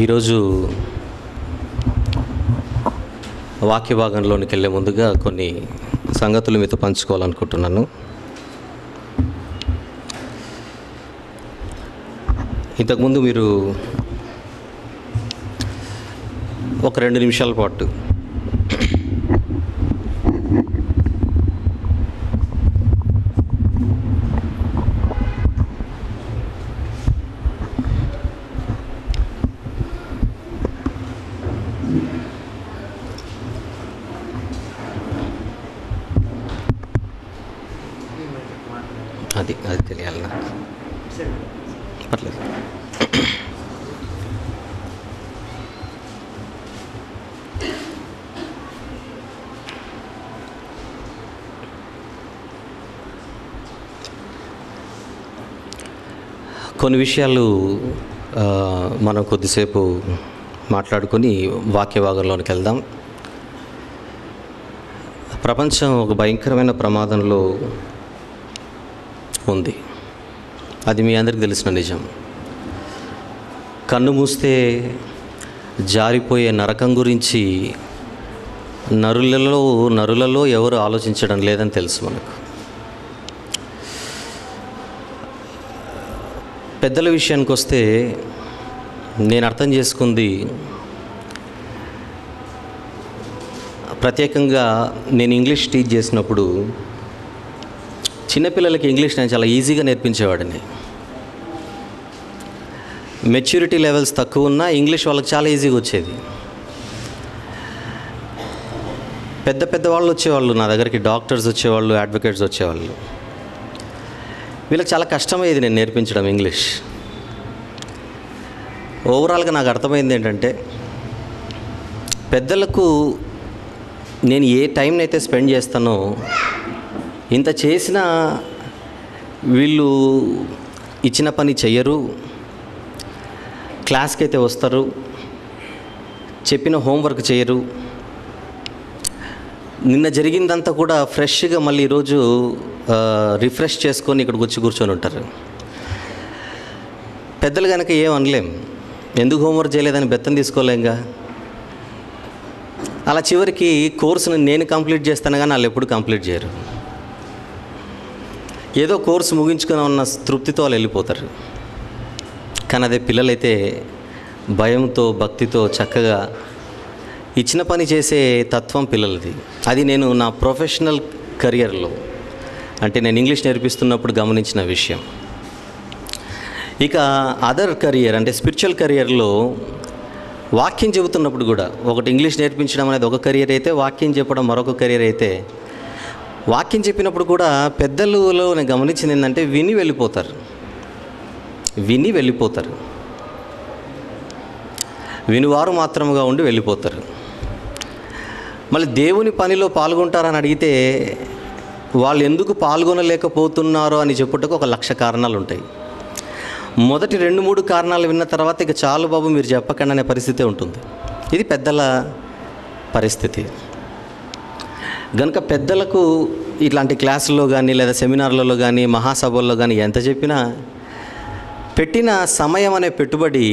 ఈరోజు వాక్య భాగంలోనికి వెళ్ళే ముందుగా కొన్ని సంగతులు మీతో పంచుకోవాలనుకుంటున్నాను. ఇంతకుముందు మీరు ఒక 2 నిమిషాల పాటు అది తెలియాలి నాకు. పర్లేదు. కొన్ని విషయాలు మనం కొద్దిసేపు మాట్లాడుకొని వాక్య భాగంలోనికి వెళ్దాం. ప్రపంచం ఒక భయంకరమైన ప్రమాదంలో ఉంది. అది మీ అందరికీ తెలిసిన నిజం. కన్ను మూస్తే జారిపోయే నరకం గురించి నరులలో ఎవరు ఆలోచించడం లేదని తెలుసు మనకు. పెద్దల విషయానికి వస్తే నేను అర్థం చేసుకుంది, ప్రత్యేకంగా నేను ఇంగ్లీష్ టీచ్ చేసినప్పుడు చిన్నపిల్లలకి ఇంగ్లీష్ నేను చాలా ఈజీగా నేర్పించేవాడిని. మెచ్యూరిటీ లెవెల్స్ తక్కువ ఉన్నా ఇంగ్లీష్ వాళ్ళకి చాలా ఈజీగా వచ్చేది. పెద్ద వాళ్ళు వచ్చేవాళ్ళు నా దగ్గరికి, డాక్టర్స్ వచ్చేవాళ్ళు, అడ్వకేట్స్ వచ్చేవాళ్ళు. వీళ్ళకి చాలా కష్టమయ్యేది నేను నేర్పించడం ఇంగ్లీష్. ఓవరాల్గా నాకు అర్థమైంది ఏంటంటే, పెద్దలకు నేను ఏ టైంనైతే స్పెండ్ చేస్తానో, ఇంత చేసినా వీళ్ళు ఇచ్చిన పని చెయ్యరు, క్లాస్కి అయితే వస్తారు, చెప్పిన హోంవర్క్ చేయరు, నిన్న జరిగిందంతా కూడా ఫ్రెష్గా మళ్ళీ ఈరోజు రిఫ్రెష్ చేసుకొని ఇక్కడికి వచ్చి కూర్చొని ఉంటారు. పెద్దలు కనుక ఏం అనలేం, ఎందుకు హోంవర్క్ చేయలేదని బెత్తం తీసుకోలేంగా. అలా చివరికి కోర్సును నేను కంప్లీట్ చేస్తాను కానీ వాళ్ళు ఎప్పుడు కంప్లీట్ చేయరు. ఏదో కోర్సు ముగించుకుని ఉన్న తృప్తితో వాళ్ళు వెళ్ళిపోతారు. కానీ అదే పిల్లలైతే భయంతో, భక్తితో చక్కగా ఇచ్చిన పని చేసే తత్వం పిల్లలది. అది నేను నా ప్రొఫెషనల్ కెరియర్లో, అంటే నేను ఇంగ్లీష్ నేర్పిస్తున్నప్పుడు గమనించిన విషయం. ఇక అదర్ కెరియర్ అంటే స్పిరిచువల్ కెరియర్లో వాక్యం చెబుతున్నప్పుడు కూడా, ఒకటి ఇంగ్లీష్ నేర్పించడం అనేది ఒక కెరియర్ అయితే, వాక్యం చెప్పడం మరొక కెరియర్ అయితే, వాక్యం చెప్పినప్పుడు కూడా పెద్దలలో నేను గమనించింది ఏంటంటే విని వెళ్ళిపోతారు. వినివారు మాత్రముగా ఉండి వెళ్ళిపోతారు. మళ్ళీ దేవుని పనిలో పాల్గొంటారని అడిగితే వాళ్ళు ఎందుకు పాల్గొనలేకపోతున్నారో అని చెప్పుటకు 1,00,000 కారణాలు ఉంటాయి. మొదటి 2-3 కారణాలు విన్న తర్వాత ఇక చాలు బాబు మీరు చెప్పకండి అనే పరిస్థితి ఉంటుంది. ఇది పెద్దల పరిస్థితి. గనుక పెద్దలకు ఇట్లాంటి క్లాసుల్లో కానీ, లేదా సెమినార్లలో కానీ, మహాసభల్లో కానీ ఎంత చెప్పినా పెట్టిన సమయం అనే పెట్టుబడి,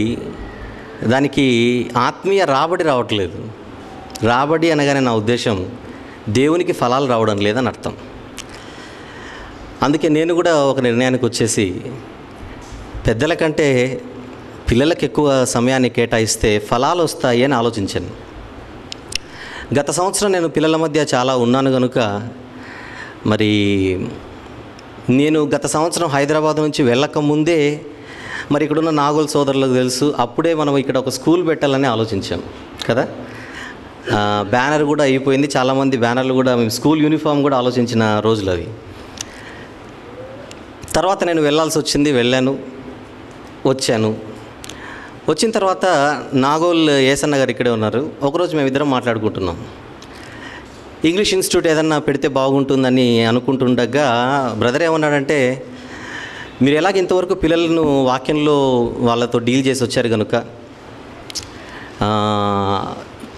దానికి ఆత్మీయ రాబడి రావట్లేదు. రాబడి అనగానే నా ఉద్దేశం దేవునికి ఫలాలు రావడం లేదని అర్థం. అందుకే నేను కూడా ఒక నిర్ణయానికి వచ్చేసి, పెద్దల కంటే పిల్లలకు ఎక్కువ సమయాన్ని కేటాయిస్తే ఫలాలు వస్తాయి అని ఆలోచించాను. గత సంవత్సరం నేను పిల్లల మధ్య చాలా ఉన్నాను కనుక, మరి నేను గత సంవత్సరం హైదరాబాద్ నుంచి వెళ్ళకముందే మరి ఇక్కడున్న నాగోల్ సోదరులకు తెలుసు, అప్పుడే మనం ఇక్కడ ఒక స్కూల్ పెట్టాలని ఆలోచించాం కదా. బ్యానర్ కూడా అయిపోయింది, చాలామంది బ్యానర్లు కూడా, మేము స్కూల్ యూనిఫామ్ కూడా ఆలోచించిన రోజులు అవి. తర్వాత నేను వెళ్ళాల్సి వచ్చింది, వచ్చాను. వచ్చిన తర్వాత నాగోల్ ఏసన్న గారు ఇక్కడే ఉన్నారు. ఒకరోజు మేమిద్దరం మాట్లాడుకుంటున్నాం, ఇంగ్లీష్ ఇన్స్టిట్యూట్ ఏదన్నా పెడితే బాగుంటుందని అనుకుంటుండగా బ్రదర్ ఏమన్నాడంటే, మీరు ఎలాగ ఇంతవరకు పిల్లలను వాక్యంలో వాళ్ళతో డీల్ చేసి వచ్చారు కనుక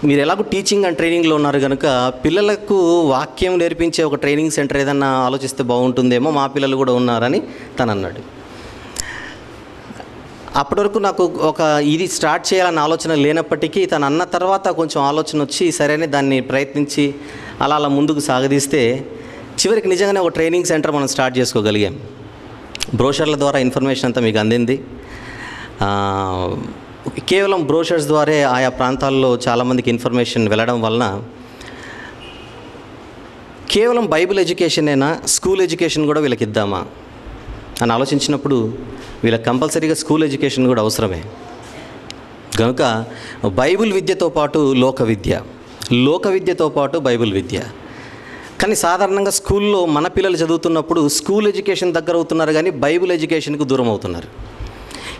మీరు ఎలాగో టీచింగ్ అండ్ ట్రైనింగ్లో ఉన్నారు కనుక పిల్లలకు వాక్యం నేర్పించే ఒక ట్రైనింగ్ సెంటర్ ఏదన్నా ఆలోచిస్తే బాగుంటుందేమో, మా పిల్లలు కూడా ఉన్నారని తను అన్నాడు. అప్పటి వరకు నాకు ఇది స్టార్ట్ చేయాలన్న ఆలోచన లేనప్పటికీ తను అన్న తర్వాత కొంచెం ఆలోచన వచ్చి సరేనే దాన్ని ప్రయత్నించి అలా ముందుకు సాగదీస్తే చివరికి నిజంగానే ఒక ట్రైనింగ్ సెంటర్ మనం స్టార్ట్ చేసుకోగలిగాం. బ్రోషర్ల ద్వారా ఇన్ఫర్మేషన్ అంతా మీకు అందింది. కేవలం బ్రోషర్స్ ద్వారా ఆయా ప్రాంతాల్లో చాలామందికి ఇన్ఫర్మేషన్ వెళ్ళడం వలన కేవలం బైబిల్ ఎడ్యుకేషన్ అయినా స్కూల్ ఎడ్యుకేషన్ కూడా వీళ్ళకి ఇద్దామా అని ఆలోచించినప్పుడు వీళ్ళకి కంపల్సరీగా స్కూల్ ఎడ్యుకేషన్ కూడా అవసరమే. కనుక బైబిల్ విద్యతో పాటు లోక విద్యతో పాటు బైబిల్ విద్య. కానీ సాధారణంగా స్కూల్లో మన పిల్లలు చదువుతున్నప్పుడు స్కూల్ ఎడ్యుకేషన్ దగ్గర అవుతున్నారు కానీ బైబిల్ ఎడ్యుకేషన్కి దూరం అవుతున్నారు.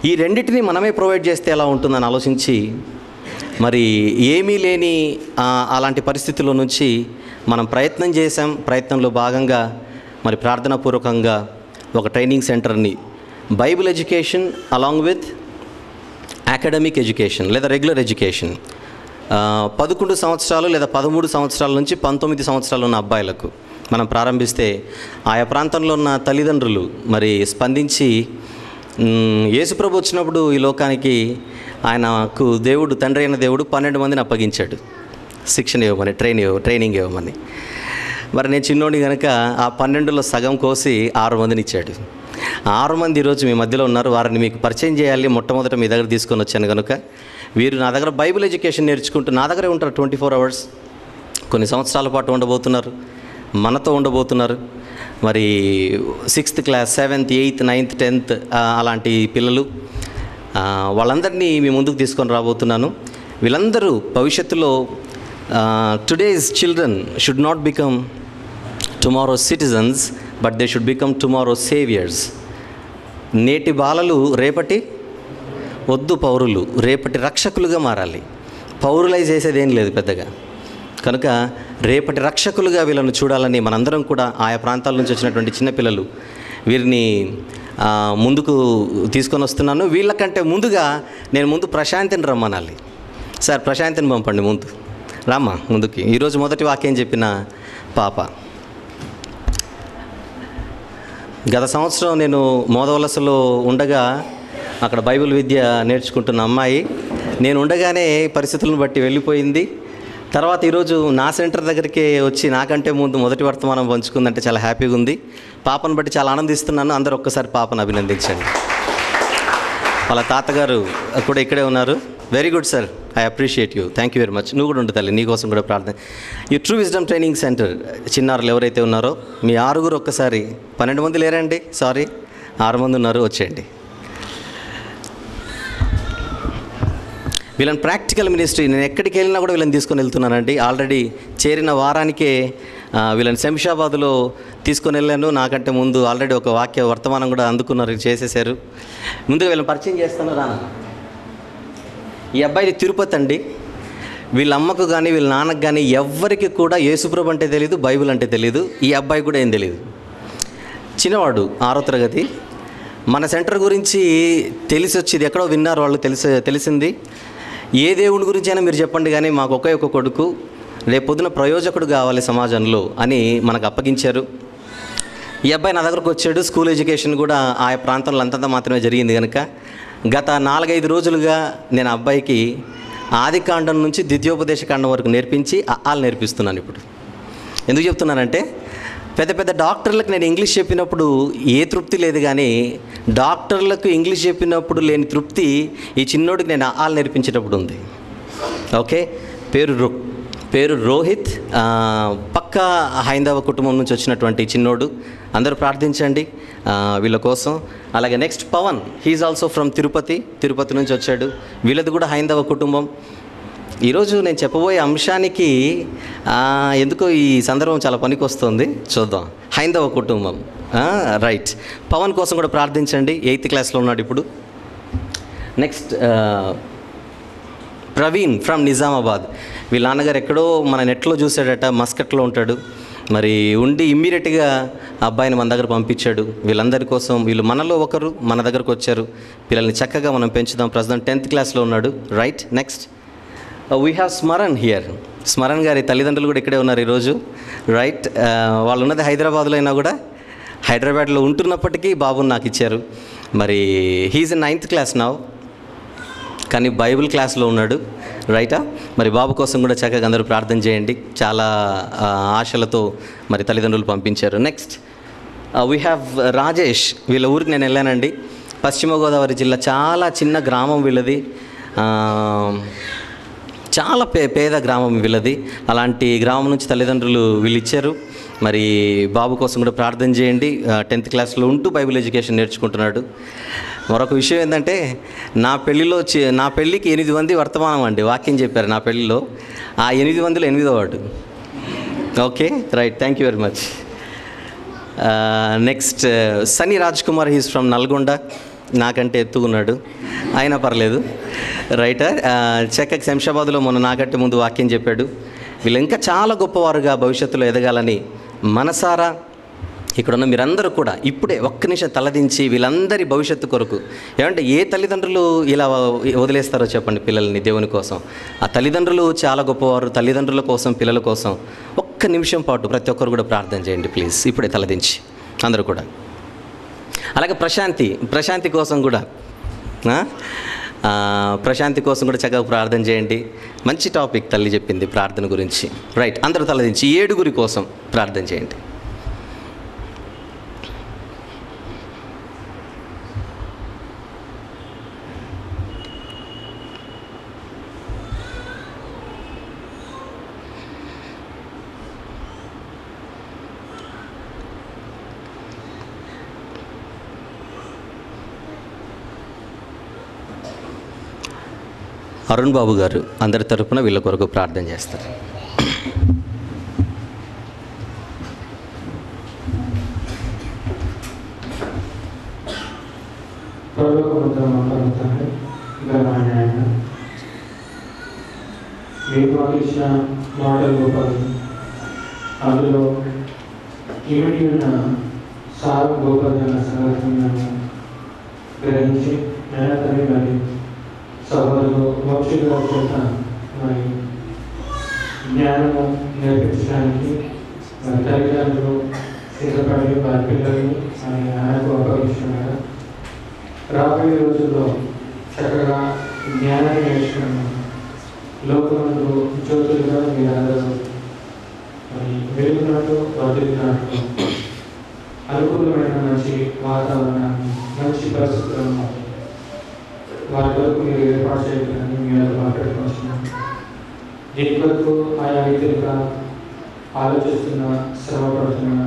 ఈ రెండింటిని మనమే ప్రొవైడ్ చేస్తే ఎలా ఉంటుందని ఆలోచించి మరి ఏమీ లేని అలాంటి పరిస్థితుల్లో నుంచి మనం ప్రయత్నం చేసాం. ప్రయత్నంలో భాగంగా మరి ప్రార్థనాపూర్వకంగా ఒక ట్రైనింగ్ సెంటర్ని Bible education along with academic education లేదా రెగ్యులర్ ఎడ్యుకేషన్ 11 సంవత్సరాలు లేదా 13 సంవత్సరాల నుంచి 19 సంవత్సరాలు ఉన్న అబ్బాయిలకు మనం ప్రారంభిస్తే ఆయా ప్రాంతంలో ఉన్న తల్లిదండ్రులు మరి స్పందించి యేసుప్రభు వచ్చినప్పుడు ఈ లోకానికి ఆయనకు దేవుడు, తండ్రి అయిన దేవుడు 12 మందిని అప్పగించాడు శిక్షణ ఇవ్వమని, ట్రైనింగ్ ఇవ్వమని. మరి నేను చిన్నోడి కనుక ఆ 12లో సగం కోసి 6 మందిని ఇచ్చాడు. 6 మంది ఈరోజు మీ మధ్యలో ఉన్నారు. వారిని మీకు పరిచయం చేయాలి. మొట్టమొదట మీ దగ్గర తీసుకొని వచ్చాను కనుక వీరు నా దగ్గర బైబిల్ ఎడ్యుకేషన్ నేర్చుకుంటూ నా దగ్గరే ఉంటారు 24 hours. కొన్ని సంవత్సరాల పాటు ఉండబోతున్నారు, మనతో ఉండబోతున్నారు. మరి 6th class, 7th, 8th, 9th, 10th అలాంటి పిల్లలు వాళ్ళందరినీ మీ ముందుకు తీసుకొని రాబోతున్నాను. వీళ్ళందరూ భవిష్యత్తులో today's children should not become tomorrow's citizens but they should become tomorrow's saviours. నేటి బాలలు రేపటి పౌరులు, రేపటి రక్షకులుగా మారాలి. పౌరులై చేసేది ఏం లేదు పెద్దగా. కనుక రేపటి రక్షకులుగా వీళ్ళను చూడాలని మనందరం కూడా ఆయా ప్రాంతాల నుంచి వచ్చినటువంటి చిన్నపిల్లలు వీరిని ముందుకు తీసుకొని వస్తున్నాను. వీళ్ళకంటే ముందుగా నేను ప్రశాంతిని రమ్మనాలి. సార్ ప్రశాంతిని పంపండి ముందు, రామ్మా ముందుకి. ఈరోజు మొదటి వాక్యం చెప్పిన పాప. గత సంవత్సరం నేను మోదవలసలో ఉండగా అక్కడ బైబిల్ విద్య నేర్చుకుంటున్న అమ్మాయి నేను ఉండగానే పరిస్థితులను బట్టి వెళ్ళిపోయింది. తర్వాత ఈరోజు నా సెంటర్ దగ్గరికి వచ్చి నాకంటే ముందు మొదటి వర్తమానం పంచుకుందంటే చాలా హ్యాపీగా ఉంది. పాపను బట్టి చాలా ఆనందిస్తున్నాను. అందరూ ఒక్కసారి పాపను అభినందించండి. వాళ్ళ తాతగారు కూడా ఇక్కడే ఉన్నారు. Very good sir, I appreciate you, thank you very much. నువ్వు కూడా ఉండు తల్లి, నీకోసం కూడా ప్రార్థన. ఈ ట్రూ విజ్డమ్ ట్రైనింగ్ సెంటర్ చిన్నారులు ఎవరైతే ఉన్నారో మీ 6 ఒక్కసారి, 12 మంది లేరండి, సారీ 6 మంది ఉన్నారు, వచ్చేయండి. వీళ్ళని ప్రాక్టికల్ మినిస్ట్రీ, నేను ఎక్కడికి వెళ్ళినా కూడా వీళ్ళని తీసుకొని వెళ్తున్నానండి. ఆల్రెడీ చేరిన వారానికే వీళ్ళని శంషాబాద్లో తీసుకొని వెళ్ళాను. నాకంటే ముందు ఆల్రెడీ ఒక వర్తమానం కూడా అందుకున్నారు, చేసేసారు. ముందుగా వీళ్ళని పరిచయం చేస్తాను. రానా, ఈ అబ్బాయిది తిరుపతి అండి. వీళ్ళ అమ్మకు కానీ వీళ్ళ నాన్నకు కానీ ఎవ్వరికి కూడా యేసుప్రభు అంటే తెలియదు, బైబిల్ అంటే తెలియదు. ఈ అబ్బాయి కూడా ఏం తెలియదు. చిన్నవాడు 6వ తరగతి. మన సెంటర్ గురించి తెలిసి వచ్చేది ఎక్కడో విన్నారు వాళ్ళు, తెలిసింది. ఏ దేవుని గురించి అయినా మీరు చెప్పండి కానీ మాకు ఒకే ఒక కొడుకు, రేపొద్దున ప్రయోజకుడు కావాలి సమాజంలో అని మనకు అప్పగించారు. ఈ అబ్బాయి నా దగ్గరకు వచ్చాడు. స్కూల్ ఎడ్యుకేషన్ కూడా ఆయా ప్రాంతంలో అంతంత మాత్రమే జరిగింది కనుక గత 4-5 రోజులుగా నేను అబ్బాయికి ఆదికాండం నుంచి ద్వితీయోపదేశకాండం వరకు నేర్పించి ఆలు నేర్పిస్తున్నాను. ఇప్పుడు ఎందుకు చెప్తున్నానంటే పెద్ద పెద్ద డాక్టర్లకు నేను ఇంగ్లీష్ చెప్పినప్పుడు ఏ తృప్తి లేదు, కానీ డాక్టర్లకు ఇంగ్లీష్ చెప్పినప్పుడు లేని తృప్తి ఈ చిన్నోడికి నేను ఆలు నేర్పించేటప్పుడు ఉంది. ఓకే, పేరు రోహిత్, పక్కా హైందవ కుటుంబం నుంచి వచ్చినటువంటి చిన్నోడు. అందరూ ప్రార్థించండి వీళ్ళ కోసం. అలాగే next Pawan, he's also from Tirupati నుంచి వచ్చాడు. వీళ్ళది కూడా హైందవ కుటుంబం. ఈరోజు నేను చెప్పబోయే అంశానికి ఎందుకో ఈ సందర్భం చాలా పనికి వస్తుంది, చూద్దాం. హైందవ కుటుంబం, రైట్. పవన్ కోసం కూడా ప్రార్థించండి, 8th క్లాస్లో ఉన్నాడు ఇప్పుడు. Next Praveen from Nizamabad. వీళ్ళ నాన్నగారు ఎక్కడో మన నెట్లో చూశాడట, మస్కట్లో ఉంటాడు. మరి ఉండి ఇమ్మీడియట్గా అబ్బాయిని మన దగ్గర పంపించాడు. వీళ్ళందరి కోసం, వీళ్ళు మనలో ఒకరు, మన దగ్గరకు వచ్చారు. పిల్లల్ని చక్కగా మనం పెంచుదాం. ప్రస్తుతం 10th క్లాస్లో ఉన్నాడు, right. Next we have Smaran here. Smaran గారి తల్లిదండ్రులు కూడా ఇక్కడే ఉన్నారు ఈరోజు, రైట్. వాళ్ళు ఉన్నది హైదరాబాద్లో అయినా కూడా హైదరాబాద్లో ఉంటున్నప్పటికీ బాబుని నాకు ఇచ్చారు. మరి he's in 9th class now, కానీ బైబిల్ క్లాస్లో ఉన్నాడు, రైటా. మరి బాబు కోసం కూడా చక్కగా అందరూ ప్రార్థన చేయండి. చాలా ఆశలతో మరి తల్లిదండ్రులు పంపించారు. Next we have Rajesh. వీళ్ళ ఊరికి నేను వెళ్ళానండి. పశ్చిమ గోదావరి జిల్లా, చాలా చిన్న గ్రామం వీళ్ళది, చాలా పేద గ్రామం వీళ్ళది. అలాంటి గ్రామం నుంచి తల్లిదండ్రులు వీళ్ళు ఇచ్చారు. మరి బాబు కోసం కూడా ప్రార్థన చేయండి. 10th క్లాస్లో ఉంటూ బైబిల్ ఎడ్యుకేషన్ నేర్చుకుంటున్నాడు. మరొక విషయం ఏంటంటే, నా పెళ్ళికి 8 మంది వర్తమానం అండి వాక్యం చెప్పారు నా పెళ్ళిలో. ఆ 8 మందిలో 8వ వాడు. Okay, right, thank you very much. Next Sunny Raj Kumar, he's from Nalgonda. నాకంటే ఎత్తుకున్నాడు, అయినా పర్లేదు, రైట్. చక్కగా శంషాబాద్లో మొన్న నాకంటే ముందు వాక్యం చెప్పాడు. వీళ్ళు ఇంకా చాలా గొప్పవారుగా భవిష్యత్తులో ఎదగాలని మనసారా ఇక్కడున్న మీరందరూ కూడా ఇప్పుడే ఒక్క నిమిషం తలదించి వీళ్ళందరి భవిష్యత్తు కొరకు, ఏమంటే ఏ తల్లిదండ్రులు ఇలా వదిలేస్తారో చెప్పండి పిల్లల్ని దేవుని కోసం. ఆ తల్లిదండ్రులు చాలా గొప్పవారు. తల్లిదండ్రుల కోసం, పిల్లల కోసం ఒక్క నిమిషం పాటు ప్రతి ఒక్కరు కూడా ప్రార్థన చేయండి ప్లీజ్, ఇప్పుడే తలదించి అందరూ కూడా. అలాగే ప్రశాంతి కోసం కూడా చక్కగా ప్రార్థన చేయండి. మంచి టాపిక్ తల్లి చెప్పింది ప్రార్థన గురించి, రైట్. అందరూ తలదించి 7 కోసం ప్రార్థన చేయండి. అరుణ్ బాబు గారు అందరి తరపున వీళ్ళ కొరకు ప్రార్థన చేస్తారు. అందులో ఇమిడి ఉన్న సాగు గోపదన సంగతులను గ్రహించి నేనతని మరి సభలో మోక్షుల చేత మరి జ్ఞానము నేర్పించడానికి మరి తల్లిదండ్రులు సిద్ధపడి వారి పిల్లల్ని మరి ఆయనకు అప్పగిస్తున్నారు. రాబోయే రోజుల్లో చక్కగా జ్ఞానాన్ని నేర్చుకున్నాము. లోకమందు జ్యోతులుగా మీరందరూ మరి వెలుగునట్టు వర్ధిల్లినట్టు అనుకూలమైన మంచి వాతావరణాన్ని, మంచి పరిస్థితులను వారి వరకు మీరు ఏర్పాటు చేయాలని మీరు మాట్లాడుకుంటున్నాను. దీని వరకు ఆయా రీతిగా ఆలోచిస్తున్న, శ్రమపడుతున్న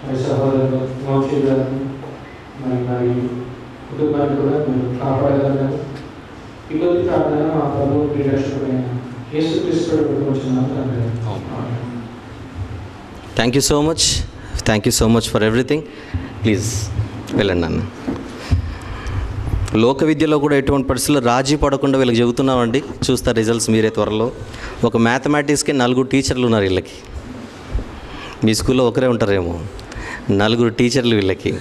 మరి సహోదరులు వంశీ గారిని మరి కుటుంబాన్ని కూడా మీరు కాపాడగలరు. ఈరోజు ప్రార్థన మా ప్రభువు ప్రియరక్షకుడైన యేసుక్రీస్తు వచ్చిన thank you so much for everything. Please వెళ్ళండి అన్న. లోక విద్యలో కూడా ఎటువంటి పరిస్థితుల్లో రాజీ పడకుండా వీళ్ళకి చెబుతున్నామండి. చూస్తారు రిజల్ట్స్ మీరే త్వరలో. ఒక మ్యాథమెటిక్స్కి 4 టీచర్లు ఉన్నారు వీళ్ళకి. మీ స్కూల్లో ఒకరే ఉంటారేమో, 4 టీచర్లు వీళ్ళకి.